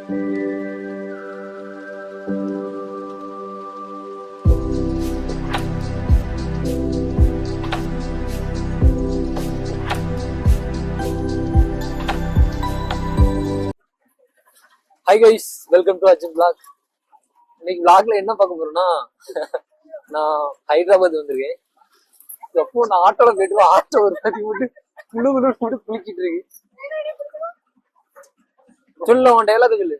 Hi guys, welcome to Arjun vlog. இன்னைக்கு vlogல என்ன பார்க்க போறோம்னா, நான் ஹைதராபாத் வந்திருக்கேன். எப்போ நான் ஆட்டோல போயிட்டு ஆட்டோ ஒரு கட்டி விட்டு குழு குழு போட்டு குளிக்கிட்டு இருக்கு. சொல்ல உன் டைலாக் சொல்லு.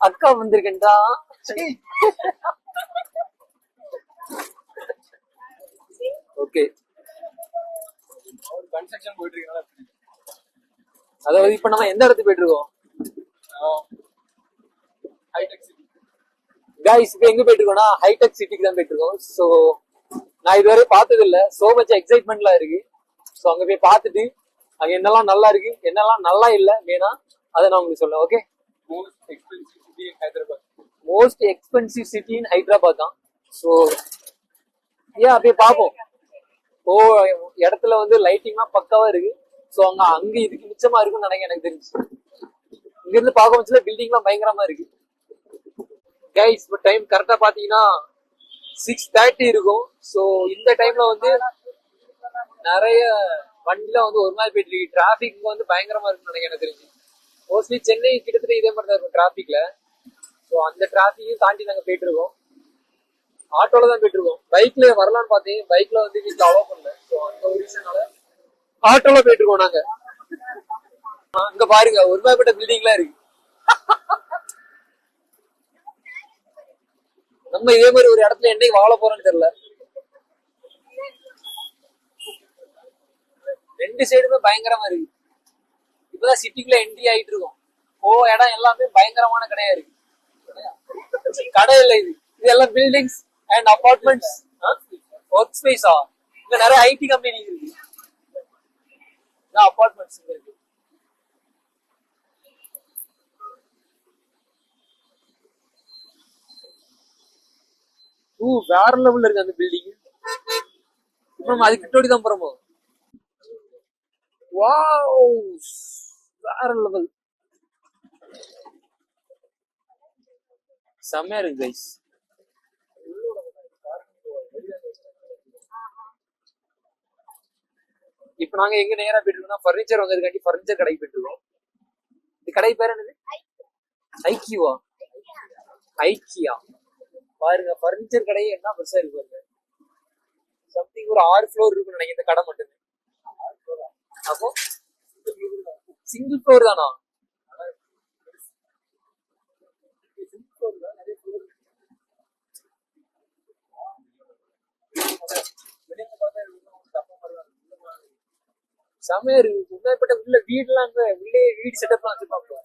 அக்கா வந்திருக்கேன்டா. ஓகே, கன்ஸ்ட்ரக்ஷன் போயிட்டு இருக்கா. அதாவது இப்ப நம்ம எந்த இடத்துக்கு போயிட்டு இருக்கோம்? கைஸ், இப்ப எங்க போயிட்டு இருக்கோம்னா ஹைடெக் சிட்டிக்கு தான் போயிட்டு இருக்கோம். சோ நான் இதுவரை பார்த்தது இல்ல. சோ மச் எக்ஸைட்மெண்ட்ல இருக்கு. சோ அங்க போய் பார்த்துட்டு அங்க என்னெல்லாம் நல்லா இருக்கு, என்னெல்லாம் நல்லா இல்ல வேணா அதை நான் உங்களுக்கு சொல்ல. ஓகே, மோஸ்ட் எக்ஸ்பென்சிவ் சிட்டி இன் ஹைதராபாத் தான். ஸோ ஏன் அப்படியே பார்ப்போம். ஓ, இடத்துல வந்து லைட்டிங்லாம் பக்காவா இருக்கு. ஸோ அங்க இதுக்கு மிச்சமா இருக்கும்னு நினைக்கிறேன். எனக்கு தெரிஞ்சு இங்க இருந்து பார்க்க வச்சுல பில்டிங்லாம் பயங்கரமா இருக்கு. கைஸ், இப்போ டைம் கரெக்டா பாத்தீங்கன்னா 6:30 இருக்கும். ஸோ இந்த டைம்ல வந்து நிறைய வண்டில வந்து ஒரு மாதிரி போயிட்டு இருக்கு. டிராபிக் வந்து பயங்கரமா இருக்குன்னு நினைக்கிறேன். எனக்கு தெரிஞ்சு மோஸ்ட்லி சென்னை கிட்டத்தட்ட இதே மாதிரி தான் இருக்கும் டிராபிக்ல. ஸோ அந்த டிராபிக்கையும் தாண்டி நாங்க போயிட்டு இருக்கோம். ஆட்டோல தான் போயிட்டு இருக்கோம். பைக்ல வரலான்னு பார்த்தேன், பைக்ல வந்து வீட்டுல அலோவ் பண்ணல. ஸோ அந்த ஒரு ரீசனால ஆட்டோல போயிட்டு இருக்கோம் நாங்க. அங்க பாருங்க, ஒரு மேற்பட்ட பில்டிங்லாம் இருக்கு. நம்ம இதே மாதிரி ஒரு இடத்துல என்னைக்கு வாழ போறோம்னு தெரியல. ரெண்டு சைடுமே பயங்கரமா இருக்கு. இப்பதான் சிட்டிக்குள்ள என்ட்ரி ஆயிட்டு இருக்கோம். இடம் எல்லாமே பயங்கரமான கடையா இருக்கு. கடை இல்ல, இது எல்லாம் பில்டிங்ஸ் அண்ட் அபார்ட்மெண்ட்ஸ், ஒர்க் ஸ்பேஸா. இங்க நிறைய ஐடி கம்பெனி இருக்கு, அபார்ட்மெண்ட்ஸ் இருக்கு. வேற லெவல்ல இருக்கு அந்த பில்டிங். இப்ப நம்ம அது கிட்டோடி தான் போறோமோ. வாவ், வேற லெவல், செம்மையா இருக்கு கைஸ். இப்ப நாங்க எங்க நேரா போயிட்டு இருக்கோம்னா பர்னிச்சர் வாங்குறதுக்காண்டி பர்னிச்சர் கடைக்கு போயிட்டு இருக்கோம். இந்த கடை பேர் என்னது? ஐக்கியா. ஐக்கியா பாருங்க, பர்னிச்சர் கடையே என்ன பெருசா இருக்கு பாருங்க. சம்திங் ஒரு 6 ஃப்ளோர் இருக்குன்னு நினைக்கிறேன் இந்த கடை மட்டுமே. அப்போ சிங்கிள் ஃப்ளோர் தானா? செமையா இருக்கு. உண்மைப்பட்ட உள்ள வீடுலாம் உள்ளே வீடு செட்டப்லாம் வச்சிருப்பாங்க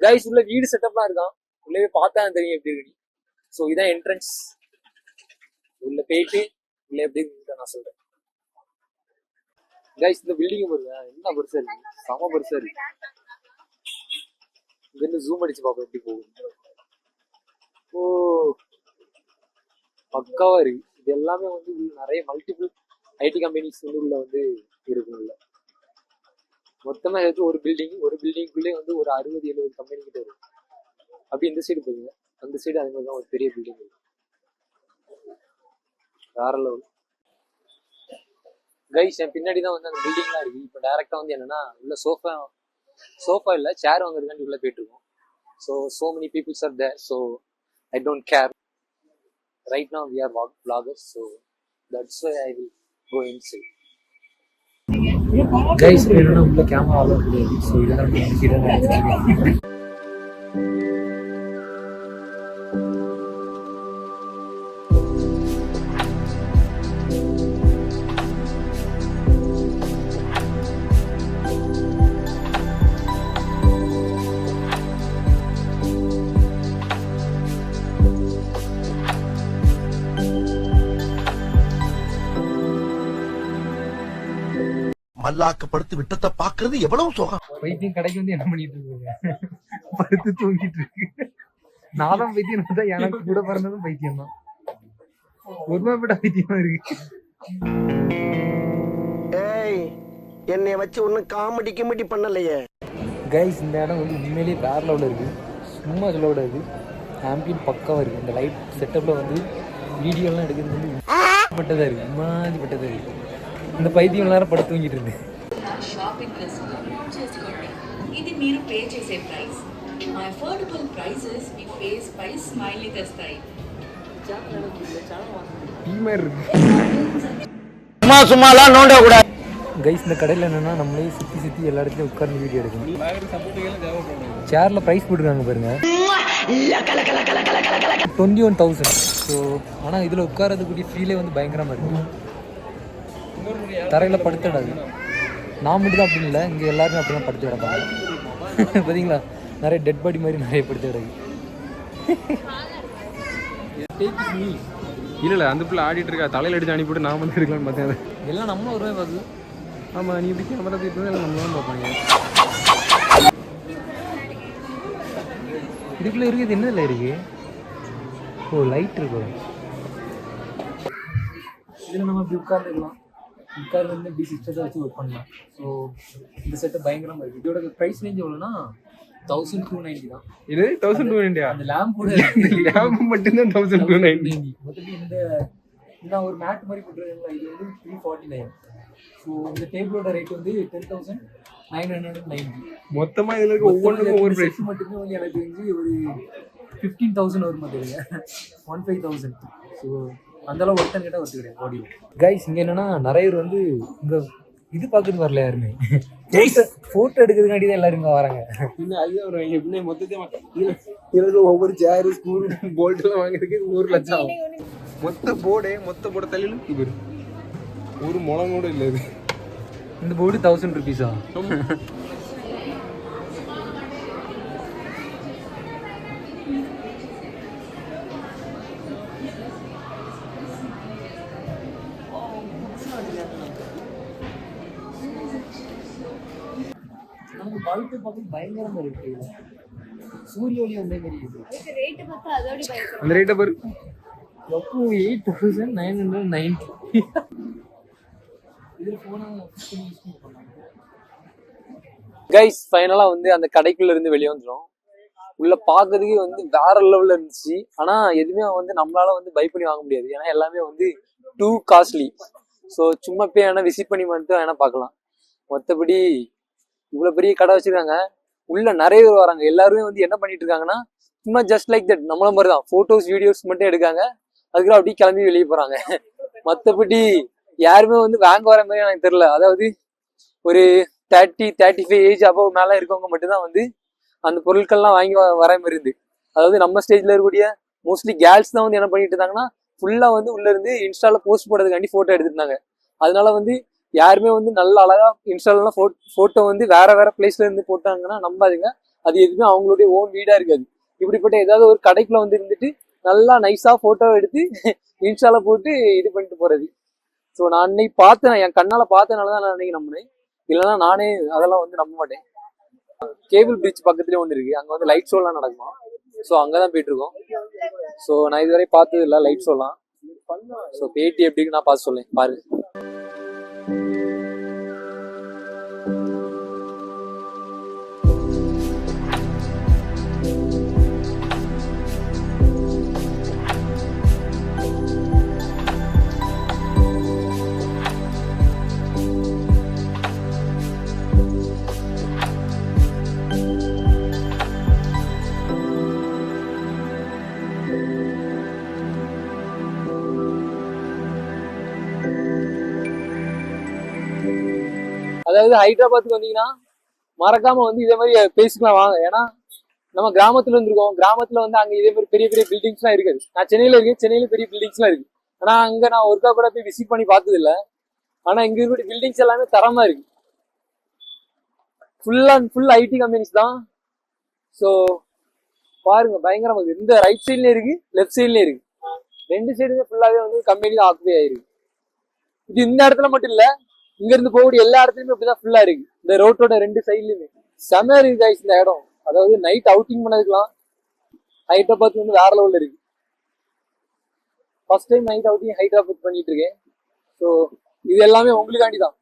கைஸ். உள்ள வீடு செட்டப்லாம் இருக்கான். உள்ளே பார்த்தா தெரியும் எப்படி இருக்கு. ஸோ இதான் என்ட்ரன்ஸ். உள்ள போயிட்டு உள்ள எப்படி இருக்கு நான் சொல்றேன் கைஸ். இந்த பில்டிங் பாருங்க, என்ன பெருசா இருக்கு, செம பெருசா இருக்கு. இங்க இருந்து ஜூம் அடிச்சு பார்ப்போம் எப்படி போகுது. பக்காவா இருக்கு. இது எல்லாமே வந்து நிறைய மல்டிபிள் ஐடி கம்பெனிஸ் வந்து உள்ள வந்து இருக்கும். உள்ள மொத்தமா எடுத்து ஒரு பில்டிங்குள்ளே வந்து ஒரு 60-70 கம்பெனி கிட்ட இருக்கு. அப்படி இந்த சைடு போகுங்க, அந்த சைடு அது மாதிரி தான் ஒரு பெரிய பில்டிங் இருக்கு. வேற லெவல் கைஸ். என் பின்னாடி தான் வந்து அந்த பில்டிங்லாம் இருக்கு. இப்போ டைரக்டா வந்து என்னன்னா உள்ள சோஃபா இல்ல சேர் வாங்குறதுக்காண்டி உள்ள போயிட்டு இருக்கோம். So many people are there, so I don't care. Right now we are vloggers, so that's why I will go inside. Guys, என்னன்னா உள்ள கேமரா அலோவ் கிடையாது. ஸோ இதெல்லாம் ஹிடன். மல்லாக்கப்படுத்தி விட்டத்தை பாக்குறது எவ்வளவு சோகம். பைத்தியம் கடைக்கு வந்து என்ன பண்ணிட்டு இருக்காங்க, படுத்து தூங்கிட்டு இருக்கு. நானும் பைத்தியம் தான், எனக்கு கூட பிறந்ததும் பைத்தியம் தான். ஒருமைப்பட்ட பைத்தியமா இருக்கு. ஏய், என்னை வச்சு ஒன்னும் காமெடி கிமெடி பண்ணலையே. கைஸ் இந்த இடம் வந்து உண்மையிலேயே வேற லெவலில் இருக்குது. சும்மா சொல்ல விடாது. ஆம்பியன் பக்காவாக இருக்குது. இந்த லைட் செட்டப்பில் வந்து வீடியோலாம் எடுக்கிறது வந்து பட்டதாக இருக்குது. மாதிரி பட்டதாக இருக்குது. இந்த பைத்தியம் நேரம் படுத்து தூங்கிட்டு இருந்து షాపింగ్ డ్రెస్ చేసుకోండి. ఇది మీరు పే చేసే ప్రైస్. మా అఫోర్డబుల్ ప్రైసెస్ మీ ఫేస్ పై స్మైలీ తెస్తాయి. சும்மா சும்மாலாம் நோண்ட கூடாது. கைஸ் இந்த கடையில் என்னென்னா நம்மளே சுற்றி எல்லா இடத்துலையும் உட்கார்ந்து வீடியோ எடுக்கணும். சேரில் ப்ரைஸ் போட்டுருக்காங்க பாருங்க 21,000. ஸோ ஆனால் இதில் உட்காரதுக்குரிய ஃபீலே வந்து பயங்கரமாக இருக்கும். தரையில் படுத்துடாது. நான் மட்டும் தான் அப்படின்னு இல்லை, இங்கே எல்லாருமே அப்படி தான் படுத்து கிடப்பாங்க. பார்த்தீங்களா நிறைய டெட் பாடி மாதிரி நிறைய படுத்து கிடக்கு. இல்லை அந்த பிள்ளை ஆடிட்டு இருக்கா, தலையில் அடிச்சு அனுப்பிவிட்டு நான் வந்து இருக்கலாம்னு பார்த்தேன். எல்லாம் நம்மளும் ஒரு ரூபாய் பார்க்குது. ஆமாம், நீ இப்படி கேமரா போயிட்டு எல்லாம் நம்மளும் பார்ப்பாங்க. இதுக்குள்ளே இருக்குது என்ன இல்லை இருக்கு? ஓ லைட் இருக்கு. இதில் நம்ம இப்படி உட்காந்துக்கலாம். உட்கார்ந்து வந்து இப்படி சிஸ்டத்தை வச்சு ஒர்க் பண்ணலாம். ஸோ இந்த செட்டு பயங்கரமாக இருக்குது. இதோட ப்ரைஸ் ரேஞ்ச் எவ்வளோன்னா 1290 தான். இது 1290. அந்த லேம்போட லேம்ப் மட்டும்தான் 1290. மொத்தம் இந்த ஒரு மேட் மாதிரி போட்டுருக்காங்களா, இது வந்து 349. ஸோ இந்த டேபிளோட ரேட் வந்து 10,990. மொத்தமாக இதில் இருக்க ஒவ்வொன்றுக்கும் ஒவ்வொரு ப்ரைஸ். மட்டுமே வந்து எனக்கு தெரிஞ்சு ஒரு 15,000 வருமா தெரியுங்க. 15,000. ஸோ அந்தளவு ஒருத்தன் கேட்டால் ஒருத்தர் கிடையாது பாடி. கைஸ் இங்கே என்னன்னா நிறைய பேர் வந்து இங்கே இது பார்க்கறது வரல, யாருமே ஃபோட்டோ எடுக்கிறதுக்காண்டி தான் எல்லாரும் இங்கே வராங்க. இன்னும் அதுதான் வருவாங்க. எப்படின்னா மொத்தத்தையும் ஒவ்வொரு சேரு ஸ்கூல் போல்ட்டெல்லாம் வாங்குறதுக்கு 1 லட்சம் ஆகும். மொத்த போர்டை தள்ளிலும் இவர் ஒரு முளம் கூட இல்லை. இது இந்த போர்டு 1000 ருபீஸா? நமக்கு பல்பு பார்க்க பயங்கரமா இருக்கு. சூரிய ஒளி வந்த மாதிரி இருக்கு. அந்த ரேட்டை பாரு. எப்போ 8,990. இதில் போனால் கைஸ் ஃபைனலாக வந்து அந்த கடைக்குள்ள இருந்து வெளியே வந்துடும். உள்ள பார்க்கறதுக்கு வந்து வேற லெவலில் இருந்துச்சு. ஆனால் எதுவுமே வந்து நம்மளால வந்து பை பண்ணி வாங்க முடியாது. ஏன்னா எல்லாமே வந்து டூ காஸ்ட்லி. ஸோ சும்மா போய் வேணா விசிட் பண்ணி மட்டும் வேணா பார்க்கலாம். மற்றபடி இவ்வளோ பெரிய கடை வச்சிருக்காங்க. உள்ள நிறைய பேர் வராங்க. எல்லாருமே வந்து என்ன பண்ணிட்டு இருக்காங்கன்னா சும்மா ஜஸ்ட் லைக் தட் நம்மள மாதிரி தான் ஃபோட்டோஸ் வீடியோஸ் மட்டும் எடுக்காங்க. அதுக்கப்புறம் அப்படியே கிளம்பி வெளியே போறாங்க. மற்றபடி யாருமே வந்து வாங்க வர மாதிரி எனக்கு தெரியல. அதாவது ஒரு 30-35 ஏஜ் அபவ் மேலே இருக்கவங்க மட்டும்தான் வந்து அந்த பொருட்கள்லாம் வாங்கி வர மாதிரி இருந்து. அதாவது நம்ம ஸ்டேஜ்ல இருக்கக்கூடிய மோஸ்ட்லி கேர்ள்ஸ் தான் வந்து என்ன பண்ணிட்டு இருந்தாங்கன்னா ஃபுல்லா வந்து உள்ள இருந்து இன்ஸ்டால போஸ்ட் போடுறதுக்காண்டி போட்டோ எடுத்துருந்தாங்க. அதனால வந்து யாருமே வந்து நல்ல அழகா இன்ஸ்டாலாம் போட்டோ வந்து வேற வேற பிளேஸ்ல இருந்து போட்டாங்கன்னா நம்பாதீங்க. அது எதுவுமே அவங்களுடைய ஓன் வீடா இருக்காது. இப்படிப்பட்ட ஏதாவது ஒரு கடைக்குள்ள வந்து இருந்துட்டு நல்லா நைஸா போட்டோ எடுத்து இன்ஸ்டால போட்டு இது பண்ணிட்டு போறது. ஸோ நான் அன்னைக்கு பார்த்தேன், என் கண்ணால பார்த்தனாலதான் நான் அன்னைக்கு நம்பினேன். இல்லைன்னா நானே அதெல்லாம் வந்து நம்ப மாட்டேன். கேபிள் பிரிட்ஜ் பக்கத்துலேயே ஒன்று இருக்கு. அங்கே வந்து லைட் ஷோலாம் நடக்குமா. ஸோ அங்கதான் போயிட்டு இருக்கோம். ஸோ நான் இதுவரை பார்த்தது இல்லை லைட் ஷோலாம். ஸோ பேட்டி எப்படி நான் பார்த்து சொல்லேன் பாருங்க. அதாவது ஹைதராபாத்துக்கு வந்தீங்கன்னா மறக்காம வந்து இதே மாதிரி பேசிக்கலாம் வாங்க. ஏன்னா நம்ம கிராமத்துல இருந்திருக்கோம். கிராமத்துல வந்து அங்க இதே மாதிரி பெரிய பெரிய பில்டிங்ஸ் எல்லாம் இருக்காது. நான் சென்னையில இருக்கேன். சென்னையில பெரிய பில்டிங்ஸ் எல்லாம் இருக்கு. ஆனா அங்க நான் ஒருக்கா கூட போய் விசிட் பண்ணி பார்த்தது இல்லை. ஆனா இங்க இருக்கிற பில்டிங்ஸ் எல்லாமே தரமா இருக்கு. ஃபுல் ஐடி கம்பெனிஸ் தான். ஸோ பாருங்க பயங்கரமா இருக்கு. இந்த ரைட் சைட்லயும் இருக்கு, லெஃப்ட் சைட்லயும் இருக்கு. ரெண்டு சைடுமே ஃபுல்லாவே வந்து கம்பெனி தான் ஆக்குபை ஆயிருக்கு. இது இந்த இடத்துல மட்டும் இல்ல, இங்க இருந்து போகக்கூடிய எல்லா இடத்துலயுமே இப்படிதான் ஃபுல்லா இருக்கு. இந்த ரோட்டோட ரெண்டு சைட்லயுமே செமையா இருக்கு கைஸ் இந்த இடம். அதாவது நைட் அவுட்டிங் பண்ணதுக்கலாம் ஹைதராபாத் வந்து வேற லெவல்ல இருக்கு. First time night outing Hyderabad பண்ணிட்டு இருக்கேன். ஸோ இது எல்லாமே உங்களுக்காண்டி தான்.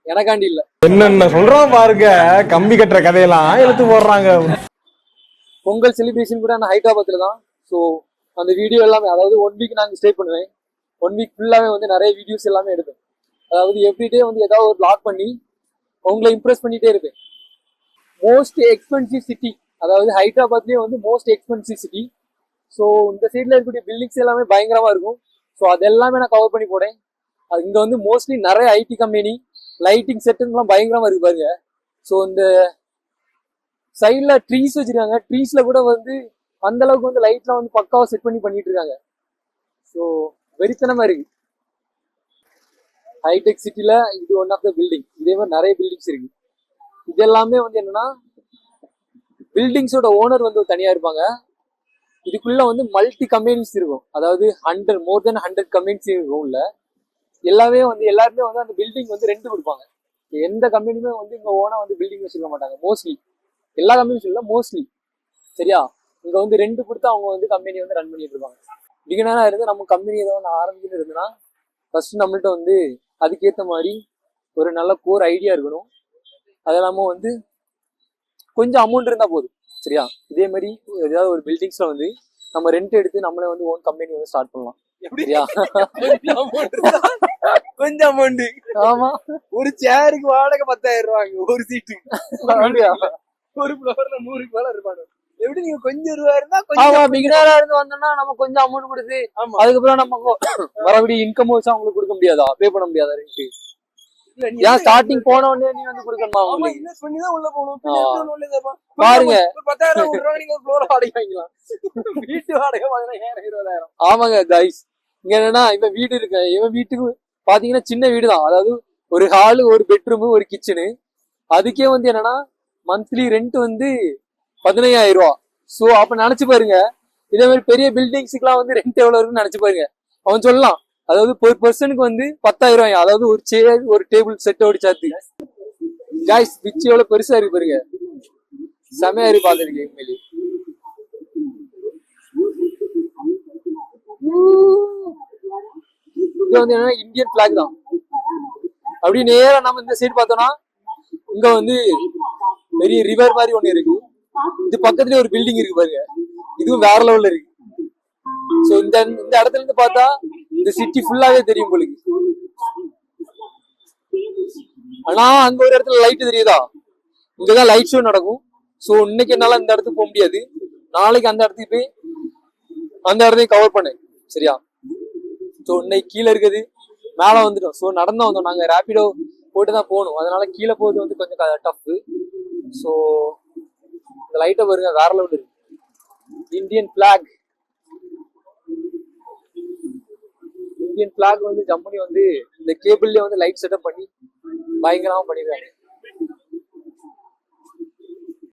எனக்காண்டி இல்ல. என்னென்ன சொல்றோம் பாருங்க, கம்பி கட்டுற கதையெல்லாம் எடுத்து போடுறாங்க. பொங்கல் செலிப்ரேஷன் கூட நான் ஹைதராபாத்ல தான். ஸோ அந்த வீடியோ எல்லாமே, அதாவது 1 வீக் நாங்கள் ஸ்டே பண்ணுவேன். 1 வீக் ஃபுல்லாவே வந்து நிறைய வீடியோஸ் எல்லாமே எடுப்பேன். அதாவது எவ்ரிடே வந்து ஏதாவது ஒரு வ்ளாக் பண்ணி உங்களை இம்ப்ரெஸ் பண்ணிட்டே இருப்பேன். மோஸ்ட் எக்ஸ்பென்சிவ் சிட்டி, அதாவது ஹைதராபாத்லேயே வந்து மோஸ்ட் எக்ஸ்பென்சிவ் சிட்டி. ஸோ இந்த சைடில் இருக்கக்கூடிய பில்டிங்ஸ் எல்லாமே பயங்கரமா இருக்கும். ஸோ அது எல்லாமே நான் கவர் பண்ணி போனேன். அது இங்கே வந்து மோஸ்ட்லி நிறைய ஐடி கம்பெனி, லைட்டிங் செட்டுங்கெல்லாம் பயங்கரமா இருக்கு பாருங்க. ஸோ இந்த சைடில் ட்ரீஸ் வச்சிருக்காங்க. ட்ரீஸ்ல கூட வந்து அந்த அளவுக்கு வந்து லைட்லாம் வந்து பக்காவா செட் பண்ணி பண்ணிட்டு இருக்காங்க. ஸோ வெறித்தனமா இருக்கு. ஹைடெக் சிட்டில இது ஒன் ஆஃப் த பில்டிங். இதே மாதிரி நிறைய பில்டிங்ஸ் இருக்கு. இது எல்லாமே வந்து என்னன்னா, பில்டிங்ஸோட ஓனர் வந்து தனியா இருப்பாங்க. இதுக்குள்ள வந்து மல்டி கம்பெனிஸ் இருக்கும். அதாவது மோர் தென் 100 கம்பெனிஸ் இருக்கும். உள்ள எல்லாருமே வந்து அந்த பில்டிங் வந்து ரெண்ட் கொடுப்பாங்க. எந்த கம்பெனியுமே வந்து இங்க ஓனா வந்து பில்டிங் வச்சிருக்க மாட்டாங்க. மோஸ்ட்லி எல்லா கம்பெனியும் இல்ல, மோஸ்ட்லி. சரியா? இங்க வந்து ரெண்ட் கொடுத்து அவங்க வந்து கம்பெனி வந்து ரன் பண்ணிட்டு இருப்பாங்க. பிகினரா இருந்து நம்ம கம்பெனி ஏதோ ஒன்று ஆரம்பிச்சுட்டு இருந்ததுன்னா ஃபர்ஸ்ட் நம்மள்ட்ட வந்து அதுக்கேற்ற மாதிரி ஒரு நல்ல கோர் ஐடியா இருக்கணும். அது இல்லாம வந்து கொஞ்சம் அமௌண்ட் இருந்தா போதும். சரியா? இதே மாதிரி ஏதாவது ஒரு பில்டிங்ஸ்ல வந்து நம்ம ரெண்ட் எடுத்து நம்மளே வந்து ஓன் கம்பெனி வந்து ஸ்டார்ட் பண்ணலாம். சரியா? கொஞ்சம் அமௌண்ட். ஆமா, ஒரு சேருக்கு வாடகை 10,000 ரூபாங்க, ஒரு சீட்டுக்கு. அப்படியா? ஒரு ஃப்ளோர்ல 100க்கு மேல இருப்பாங்க. எப்படி நீங்க கொஞ்சம் ரூபா இருந்தா ஆமா, கொஞ்சம் பிகினரா இருந்து வந்தோம்னா நம்ம கொஞ்சம் அமௌண்ட் கொடுத்து ஆமா. அதுக்கப்புறம் நம்ம மறுபடியும் இன்கம் வச்சு அவங்களுக்கு கொடுக்க முடியாதா? பே பண்ண முடியாதா ரெண்ட்? இல்ல, நீ ஏன் ஸ்டார்டிங் போன உடனே நீ வந்து கொடுக்கணுமா ஆமா, அவங்களுக்கு? இன்வெஸ்ட் பண்ணி தான் உள்ள போகணும். பின்ன எப்படி உள்ள போவா? பாருங்க. ஒரு 10,000 விடுறாங்க, நீங்க ஒரு ஃப்ளோர் வாடகை வாங்கிக்கலாம். வீட்டு வாடகை 15,000 20,000. ஆமாங்க கைஸ், இங்க என்னன்னா இவன் வீடு இருக்கு. இவன் வீட்டுக்கு பாத்தீங்கன்னா சின்ன வீடு தான். அதாவது ஒரு ஹாலு, ஒரு பெட்ரூமு, ஒரு கிச்சனு. அதுக்கே வந்து என்னன்னா மந்த்லி ரெண்ட் வந்து 15,000 ரூபா. சோ அப்ப நினைச்சு பாருங்க, இதே மாதிரி பெரிய பில்டிங்ஸுக்குலாம் வந்து ரெண்ட் எவ்வளவு இருக்குன்னு நினைச்சு பாருங்க. அவன் சொல்லலாம், அதாவது ஒரு பர்சனுக்கு வந்து 10,000 ரூபாய். அதாவது ஒரு சேர், ஒரு டேபிள் செட்டோட சேர்த்து. கைஸ், பிச்சு எவ்வளவு பெருசா இருக்கு பாருங்க. செமையா இருக்கு பாத்துருக்கேன் உண்மையிலே. இது வந்து என்னன்னா இந்தியன் பிளாக் தான். அப்படி நேரா நம்ம இந்த சைடு பார்த்தோம்னா இங்க வந்து பெரிய ரிவர் மாதிரி ஒண்ணு இருக்கு. இது பக்கத்துலயே ஒரு பில்டிங் இருக்கு பாருங்க. இதுவும் வேற லெவல்ல இருக்கு. சோ இந்த இடத்துல இருந்து பார்த்தா இந்த சிட்டி ஃபுல்லாவே தெரியும் உங்களுக்கு. ஆனா அங்க ஒரு இடத்துல லைட் தெரியுதா? இங்கதான் லைட் ஷோ நடக்கும். சோ இன்னைக்கு என்னால அந்த இடத்துக்கு போக முடியாது. நாளைக்கு அந்த இடத்துக்கு போய் அந்த இடத்தையும் கவர் பண்ணேன். சரியா? ஸோ இன்னைக்கு கீழே இருக்குது, மேலே வந்துட்டோம். ஸோ நடந்து வந்தோம். நாங்கள் ரேபிடோ போட்டு தான் போகணும். அதனால கீழே போகிறது வந்து கொஞ்சம் டஃப்பு. ஸோ இந்த லைட்டை பாருங்க, வேற லெவல் இருக்கு. Indian black. இந்தியன் பிளாக் வந்து ஜம்பனி வந்து இந்த கேபிள்லேயே வந்து லைட் செட்டப் பண்ணி பயங்கரமாக பண்ணிடுறாங்க.